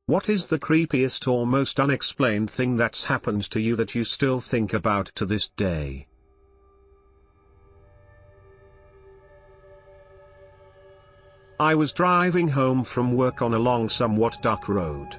What is the creepiest or most unexplained thing that's happened to you that you still think about to this day? I was driving home from work on a long, somewhat dark road.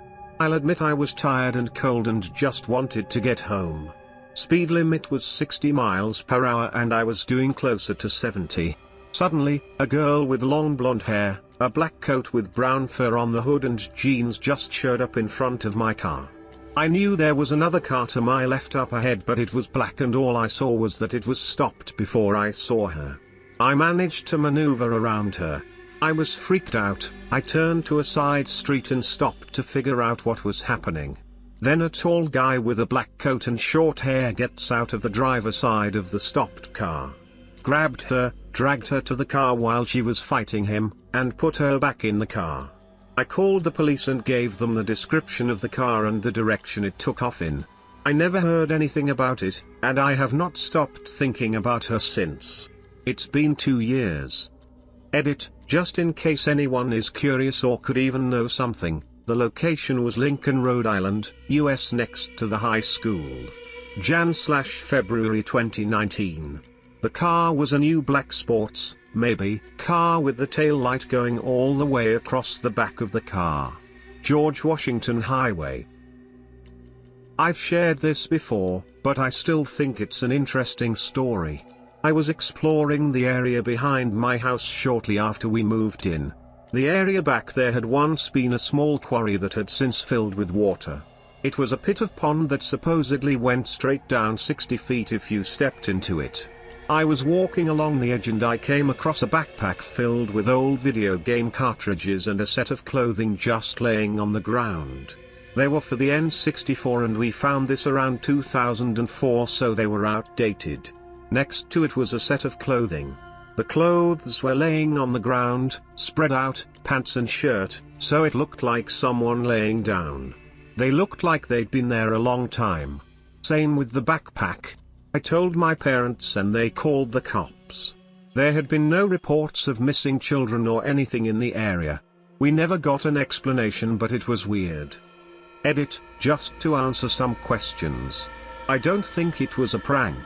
I'll admit I was tired and cold and just wanted to get home. Speed limit was 60 miles per hour and I was doing closer to 70. Suddenly, a girl with long blonde hair, a black coat with brown fur on the hood and jeans just showed up in front of my car. I knew there was another car to my left up ahead, but it was black and all I saw was that it was stopped before I saw her. I managed to maneuver around her. I was freaked out. I turned to a side street and stopped to figure out what was happening. Then a tall guy with a black coat and short hair gets out of the driver's side of the stopped car, grabbed her, dragged her to the car while she was fighting him, and put her back in the car. I called the police and gave them the description of the car and the direction it took off in. I never heard anything about it, and I have not stopped thinking about her since. It's been 2 years. Edit, just in case anyone is curious or could even know something, the location was Lincoln, Rhode Island, US, next to the high school. Jan/February 2019. The car was a new black sports, maybe, car with the tail light going all the way across the back of the car. George Washington Highway. I've shared this before, but I still think it's an interesting story. I was exploring the area behind my house shortly after we moved in. The area back there had once been a small quarry that had since filled with water. It was a pit of pond that supposedly went straight down 60 feet if you stepped into it. I was walking along the edge and I came across a backpack filled with old video game cartridges and a set of clothing just laying on the ground. They were for the N64 and we found this around 2004, so they were outdated. Next to it was a set of clothing. The clothes were laying on the ground, spread out, pants and shirt, so it looked like someone laying down. They looked like they'd been there a long time. Same with the backpack. I told my parents and they called the cops. There had been no reports of missing children or anything in the area. We never got an explanation, but it was weird. Edit, just to answer some questions. I don't think it was a prank.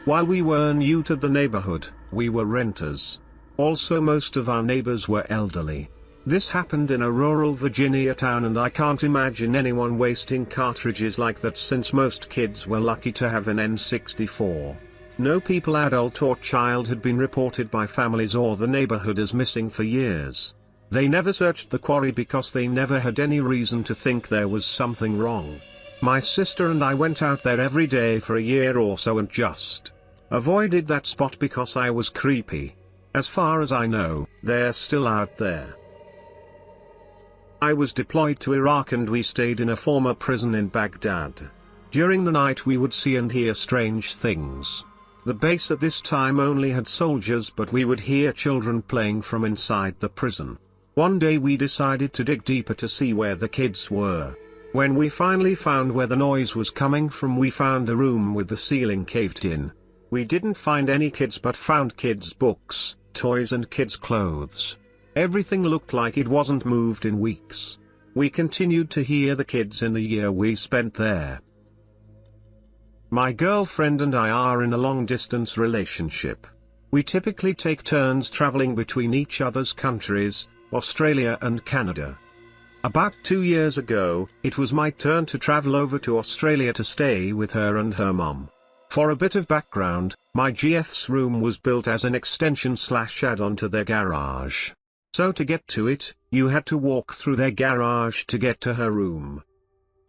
While we were new to the neighborhood, we were renters. Also, most of our neighbors were elderly. This happened in a rural Virginia town and I can't imagine anyone wasting cartridges like that since most kids were lucky to have an N64. No people, adult or child, had been reported by families or the neighborhood as missing for years. They never searched the quarry because they never had any reason to think there was something wrong. My sister and I went out there every day for a year or so and just avoided that spot because I was creepy. As far as I know, they're still out there. I was deployed to Iraq and we stayed in a former prison in Baghdad. During the night we would see and hear strange things. The base at this time only had soldiers, but we would hear children playing from inside the prison. One day we decided to dig deeper to see where the kids were. When we finally found where the noise was coming from, we found a room with the ceiling caved in. We didn't find any kids but found kids' books, toys and kids' clothes. Everything looked like it wasn't moved in weeks. We continued to hear the kids in the year we spent there. My girlfriend and I are in a long-distance relationship. We typically take turns traveling between each other's countries, Australia and Canada. About 2 years ago, it was my turn to travel over to Australia to stay with her and her mom. For a bit of background, my GF's room was built as an extension/add-on to their garage. So to get to it, you had to walk through their garage to get to her room.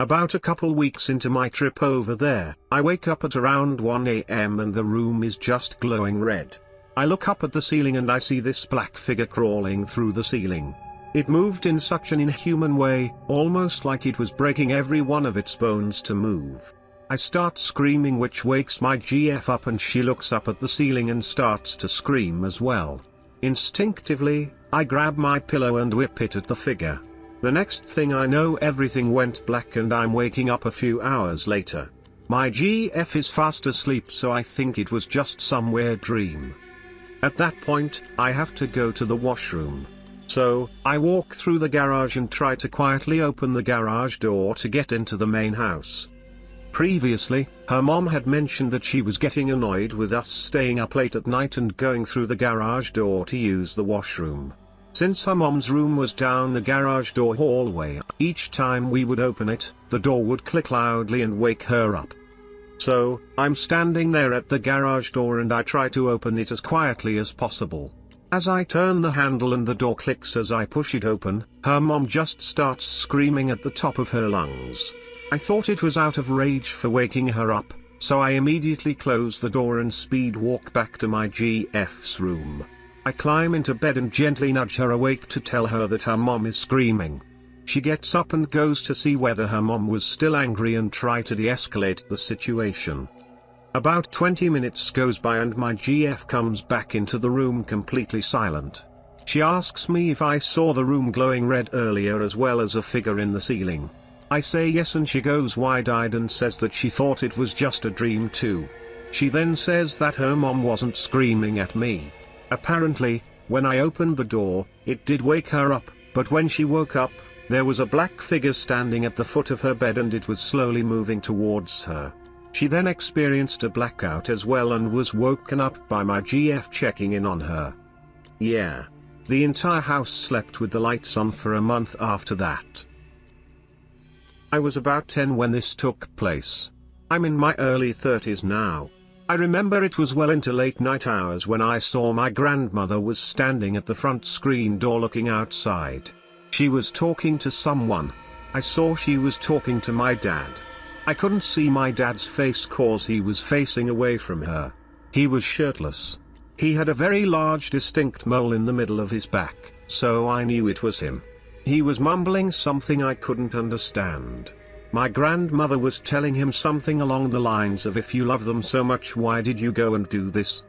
About a couple weeks into my trip over there, I wake up at around 1 a.m. and the room is just glowing red. I look up at the ceiling and I see this black figure crawling through the ceiling. It moved in such an inhuman way, almost like it was breaking every one of its bones to move. I start screaming, which wakes my GF up, and she looks up at the ceiling and starts to scream as well. Instinctively, I grab my pillow and whip it at the figure. The next thing I know, everything went black and I'm waking up a few hours later. My GF is fast asleep, so I think it was just some weird dream. At that point, I have to go to the washroom. So, I walk through the garage and try to quietly open the garage door to get into the main house. Previously, her mom had mentioned that she was getting annoyed with us staying up late at night and going through the garage door to use the washroom. Since her mom's room was down the garage door hallway, each time we would open it, the door would click loudly and wake her up. So, I'm standing there at the garage door and I try to open it as quietly as possible. As I turn the handle and the door clicks as I push it open, her mom just starts screaming at the top of her lungs. I thought it was out of rage for waking her up, so I immediately close the door and speed walk back to my GF's room. I climb into bed and gently nudge her awake to tell her that her mom is screaming. She gets up and goes to see whether her mom was still angry and try to de-escalate the situation. About 20 minutes goes by and my GF comes back into the room completely silent. She asks me if I saw the room glowing red earlier as well as a figure in the ceiling. I say yes and she goes wide-eyed and says that she thought it was just a dream too. She then says that her mom wasn't screaming at me. Apparently, when I opened the door, it did wake her up, but when she woke up, there was a black figure standing at the foot of her bed and it was slowly moving towards her. She then experienced a blackout as well and was woken up by my GF checking in on her. Yeah. The entire house slept with the lights on for a month after that. I was about 10 when this took place. I'm in my early 30s now. I remember it was well into late night hours when I saw my grandmother was standing at the front screen door looking outside. She was talking to someone. I saw she was talking to my dad. I couldn't see my dad's face cause he was facing away from her. He was shirtless. He had a very large distinct mole in the middle of his back, so I knew it was him. He was mumbling something I couldn't understand. My grandmother was telling him something along the lines of, "If you love them so much, why did you go and do this?"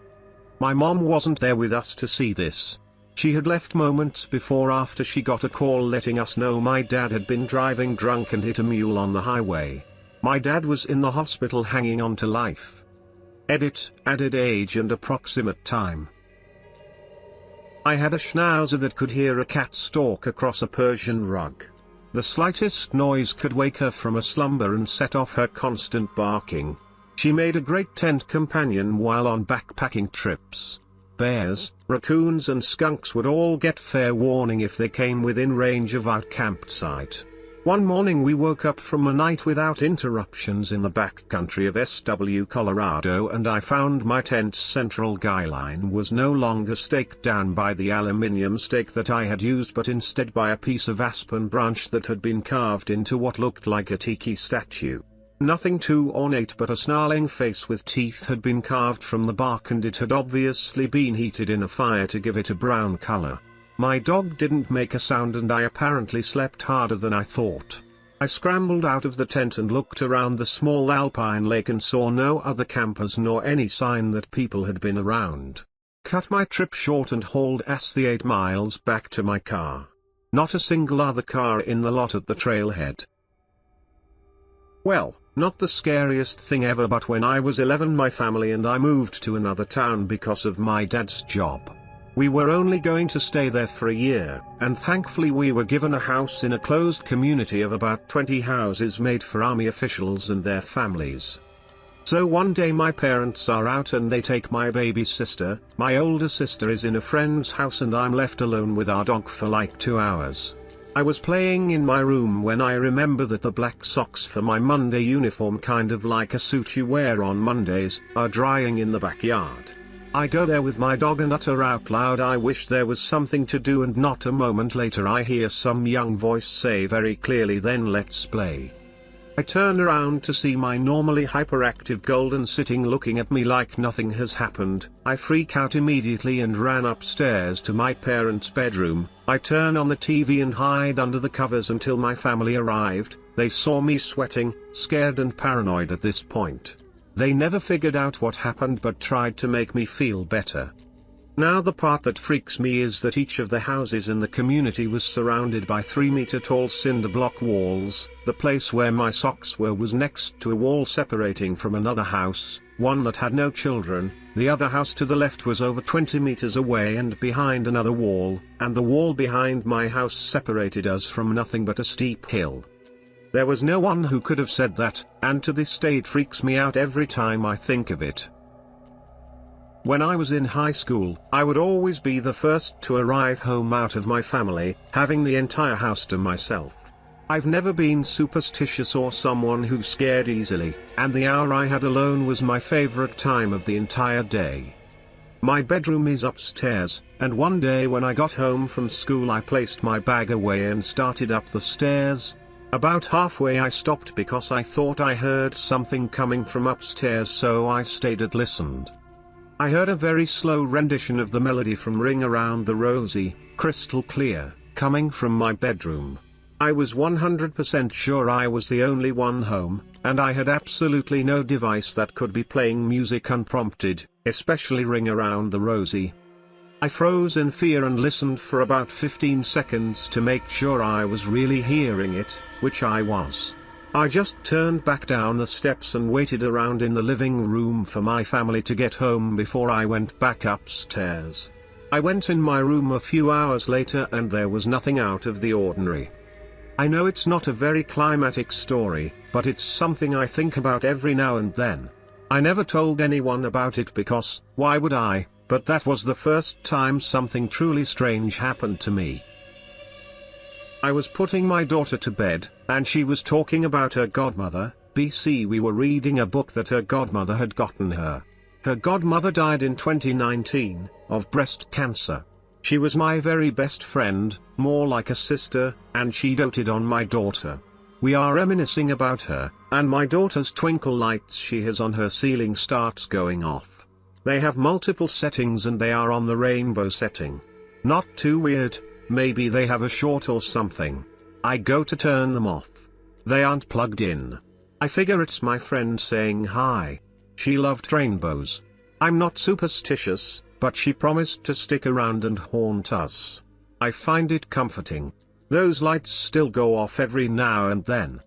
My mom wasn't there with us to see this. She had left moments before after she got a call letting us know my dad had been driving drunk and hit a mule on the highway. My dad was in the hospital hanging on to life. Edit, added age and approximate time. I had a schnauzer that could hear a cat stalk across a Persian rug. The slightest noise could wake her from a slumber and set off her constant barking. She made a great tent companion while on backpacking trips. Bears, raccoons and skunks would all get fair warning if they came within range of our campsite. One morning we woke up from a night without interruptions in the backcountry of SW Colorado and I found my tent's central guy line was no longer staked down by the aluminium stake that I had used but instead by a piece of aspen branch that had been carved into what looked like a tiki statue. Nothing too ornate but a snarling face with teeth had been carved from the bark and it had obviously been heated in a fire to give it a brown color. My dog didn't make a sound and I apparently slept harder than I thought. I scrambled out of the tent and looked around the small alpine lake and saw no other campers nor any sign that people had been around. Cut my trip short and hauled ass the 8 miles back to my car. Not a single other car in the lot at the trailhead. Well, not the scariest thing ever, but when I was 11 my family and I moved to another town because of my dad's job. We were only going to stay there for a year, and thankfully we were given a house in a closed community of about 20 houses made for army officials and their families. So one day my parents are out and they take my baby sister, my older sister is in a friend's house and I'm left alone with our dog for like 2 hours. I was playing in my room when I remember that the black socks for my Monday uniform, kind of like a suit you wear on Mondays, are drying in the backyard. I go there with my dog and utter out loud, "I wish there was something to do," and not a moment later I hear some young voice say very clearly, "Then let's play." I turn around to see my normally hyperactive Golden sitting looking at me like nothing has happened. I freak out immediately and ran upstairs to my parents' bedroom. I turn on the TV and hide under the covers until my family arrived. They saw me sweating, scared and paranoid at this point. They never figured out what happened but tried to make me feel better. Now the part that freaks me is that each of the houses in the community was surrounded by 3-meter-tall cinder block walls. The place where my socks were was next to a wall separating from another house, one that had no children, the other house to the left was over 20 meters away and behind another wall, and the wall behind my house separated us from nothing but a steep hill. There was no one who could have said that, and to this day it freaks me out every time I think of it. When I was in high school, I would always be the first to arrive home out of my family, having the entire house to myself. I've never been superstitious or someone who scared easily, and the hour I had alone was my favorite time of the entire day. My bedroom is upstairs, and one day when I got home from school I placed my bag away and started up the stairs. About halfway I stopped because I thought I heard something coming from upstairs, so I stayed and listened. I heard a very slow rendition of the melody from Ring Around the Rosie, crystal clear, coming from my bedroom. I was 100% sure I was the only one home, and I had absolutely no device that could be playing music unprompted, especially Ring Around the Rosie. I froze in fear and listened for about 15 seconds to make sure I was really hearing it, which I was. I just turned back down the steps and waited around in the living room for my family to get home before I went back upstairs. I went in my room a few hours later and there was nothing out of the ordinary. I know it's not a very climatic story, but it's something I think about every now and then. I never told anyone about it because, why would I, but that was the first time something truly strange happened to me. I was putting my daughter to bed, and she was talking about her godmother. We were reading a book that her godmother had gotten her. Her godmother died in 2019, of breast cancer. She was my very best friend, more like a sister, and she doted on my daughter. We are reminiscing about her, and my daughter's twinkle lights she has on her ceiling starts going off. They have multiple settings and they are on the rainbow setting. Not too weird. Maybe they have a short or something. I go to turn them off. They aren't plugged in. I figure it's my friend saying hi. She loved rainbows. I'm not superstitious, but she promised to stick around and haunt us. I find it comforting. Those lights still go off every now and then.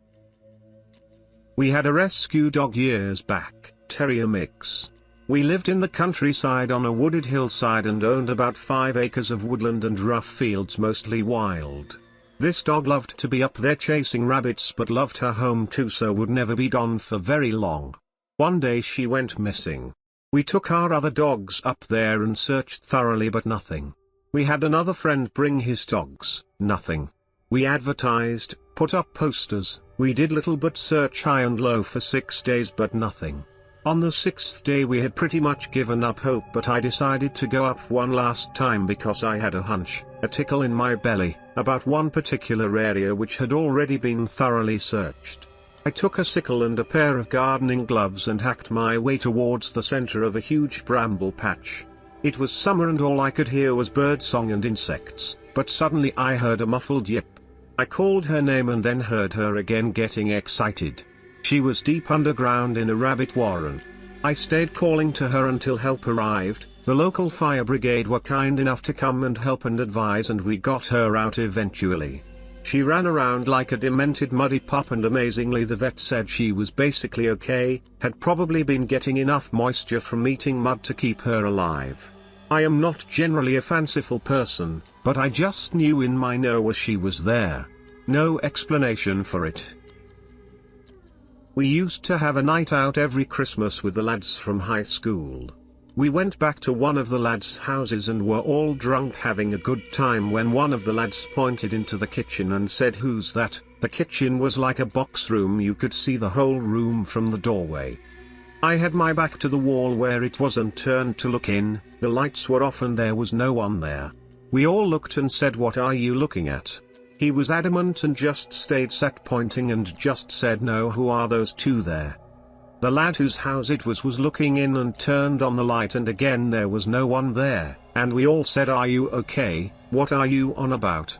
We had a rescue dog years back, Terrier mix. We lived in the countryside on a wooded hillside and owned about 5 acres of woodland and rough fields, mostly wild. This dog loved to be up there chasing rabbits but loved her home too, so would never be gone for very long. One day she went missing. We took our other dogs up there and searched thoroughly but nothing. We had another friend bring his dogs, nothing. We advertised, put up posters, we did little but search high and low for 6 days but nothing. On the 6th day we had pretty much given up hope, but I decided to go up one last time because I had a hunch, a tickle in my belly, about one particular area which had already been thoroughly searched. I took a sickle and a pair of gardening gloves and hacked my way towards the center of a huge bramble patch. It was summer and all I could hear was birdsong and insects, but suddenly I heard a muffled yip. I called her name and then heard her again getting excited. She was deep underground in a rabbit warren. I stayed calling to her until help arrived. The local fire brigade were kind enough to come and help and advise, and we got her out eventually. She ran around like a demented muddy pup, and amazingly the vet said she was basically okay, had probably been getting enough moisture from eating mud to keep her alive. I am not generally a fanciful person, but I just knew in my know she was there. No explanation for it. We used to have a night out every Christmas with the lads from high school. We went back to one of the lads' houses and were all drunk having a good time when one of the lads pointed into the kitchen and said, "Who's that?" The kitchen was like a box room, you could see the whole room from the doorway. I had my back to the wall where it was and turned to look in. The lights were off and there was no one there. We all looked and said, "What are you looking at?" He was adamant and just stayed sat pointing and just said, "No, who are those two there?" The lad whose house it was looking in and turned on the light, and again there was no one there, and we all said, "Are you okay? What are you on about?"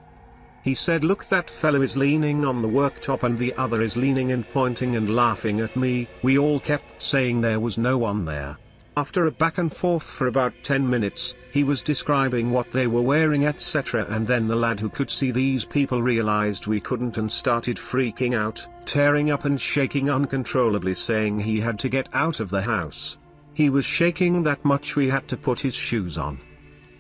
He said, "Look, that fellow is leaning on the worktop and the other is leaning and pointing and laughing at me." We all kept saying there was no one there. After a back and forth for about 10 minutes, he was describing what they were wearing etc., and then the lad who could see these people realized we couldn't and started freaking out, tearing up and shaking uncontrollably, saying he had to get out of the house. He was shaking that much we had to put his shoes on.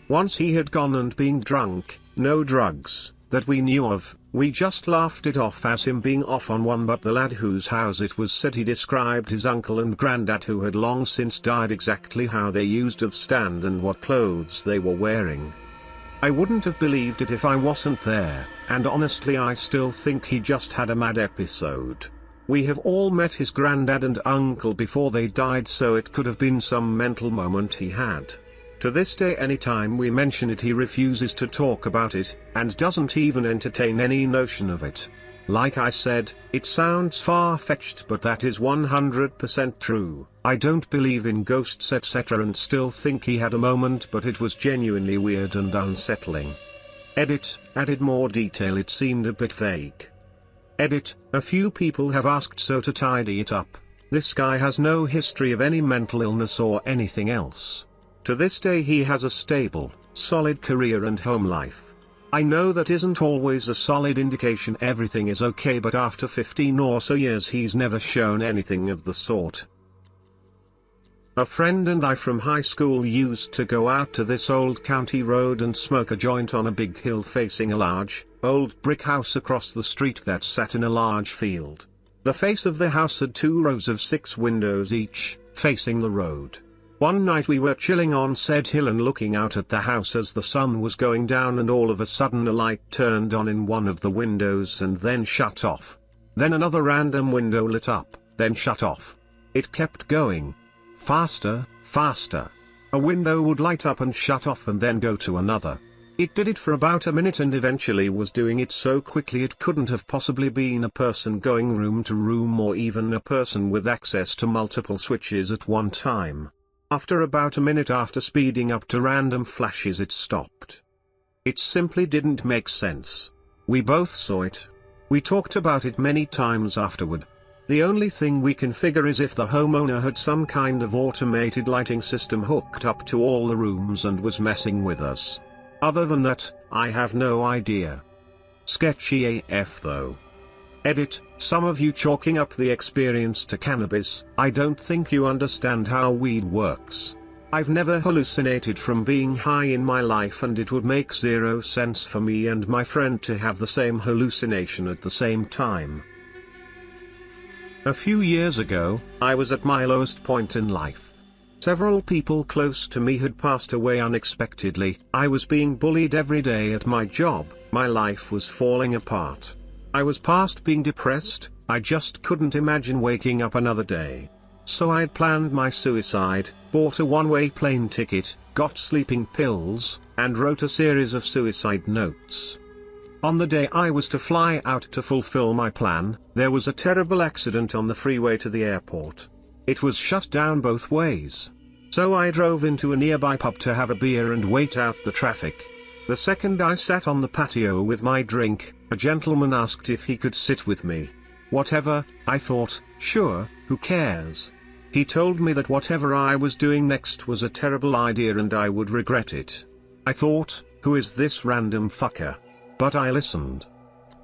Once he had gone, and being drunk, no drugs, that we knew of, we just laughed it off as him being off on one, but the lad whose house it was said he described his uncle and granddad who had long since died exactly how they used to stand and what clothes they were wearing. I wouldn't have believed it if I wasn't there, and honestly I still think he just had a mad episode. We have all met his granddad and uncle before they died, so it could have been some mental moment he had. To this day anytime we mention it he refuses to talk about it, and doesn't even entertain any notion of it. Like I said, it sounds far-fetched, but that is 100% true. I don't believe in ghosts etc. and still think he had a moment, but it was genuinely weird and unsettling. Edit, added more detail, it seemed a bit vague. Edit, a few people have asked so to tidy it up. This guy has no history of any mental illness or anything else. To this day he has a stable, solid career and home life. I know that isn't always a solid indication everything is okay, but after 15 or so years he's never shown anything of the sort. A friend and I from high school used to go out to this old county road and smoke a joint on a big hill facing a large, old brick house across the street that sat in a large field. The face of the house had 2 rows of 6 windows each, facing the road. One night we were chilling on said hill and looking out at the house as the sun was going down, and all of a sudden a light turned on in one of the windows and then shut off. Then another random window lit up, then shut off. It kept going. Faster, faster. A window would light up and shut off and then go to another. It did it for about a minute and eventually was doing it so quickly it couldn't have possibly been a person going room to room or even a person with access to multiple switches at one time. After about a minute after speeding up to random flashes it stopped. It simply didn't make sense. We both saw it. We talked about it many times afterward. The only thing we can figure is if the homeowner had some kind of automated lighting system hooked up to all the rooms and was messing with us. Other than that, I have no idea. Sketchy AF though. Edit, some of you chalking up the experience to cannabis. I don't think you understand how weed works. I've never hallucinated from being high in my life, and it would make 0 sense for me and my friend to have the same hallucination at the same time. A few years ago, I was at my lowest point in life. Several people close to me had passed away unexpectedly. I was being bullied every day at my job. My life was falling apart. I was past being depressed. I just couldn't imagine waking up another day. So I'd planned my suicide, bought a one-way plane ticket, got sleeping pills, and wrote a series of suicide notes. On the day I was to fly out to fulfill my plan, there was a terrible accident on the freeway to the airport. It was shut down both ways. So I drove into a nearby pub to have a beer and wait out the traffic. The second I sat on the patio with my drink, a gentleman asked if he could sit with me. Whatever, I thought, sure, who cares? He told me that whatever I was doing next was a terrible idea and I would regret it. I thought, who is this random fucker? But I listened.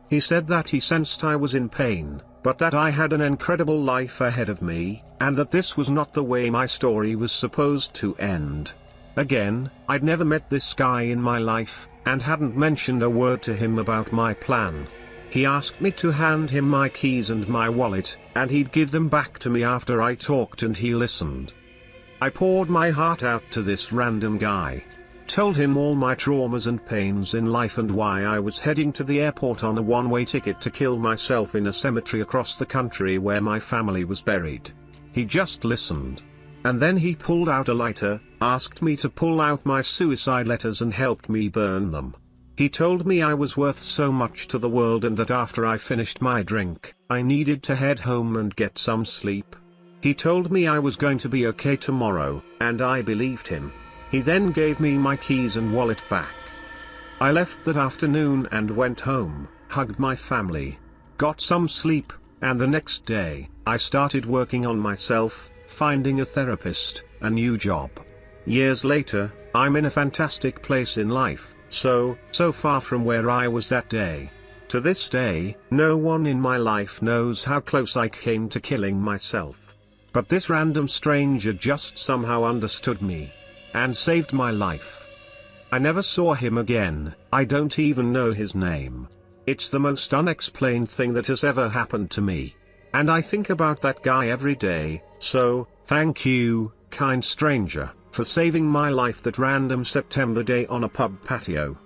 He said that he sensed I was in pain, but that I had an incredible life ahead of me, and that this was not the way my story was supposed to end. Again, I'd never met this guy in my life, and hadn't mentioned a word to him about my plan. He asked me to hand him my keys and my wallet, and he'd give them back to me after I talked and he listened. I poured my heart out to this random guy. Told him all my traumas and pains in life and why I was heading to the airport on a one-way ticket to kill myself in a cemetery across the country where my family was buried. He just listened. And then he pulled out a lighter, asked me to pull out my suicide letters and helped me burn them. He told me I was worth so much to the world and that after I finished my drink, I needed to head home and get some sleep. He told me I was going to be okay tomorrow, and I believed him. He then gave me my keys and wallet back. I left that afternoon and went home, hugged my family, got some sleep, and the next day, I started working on myself, finding a therapist, a new job. Years later, I'm in a fantastic place in life, so far from where I was that day. To this day, no one in my life knows how close I came to killing myself. But this random stranger just somehow understood me. And saved my life. I never saw him again, I don't even know his name. It's the most unexplained thing that has ever happened to me. And I think about that guy every day, so, thank you, kind stranger, for saving my life that random September day on a pub patio.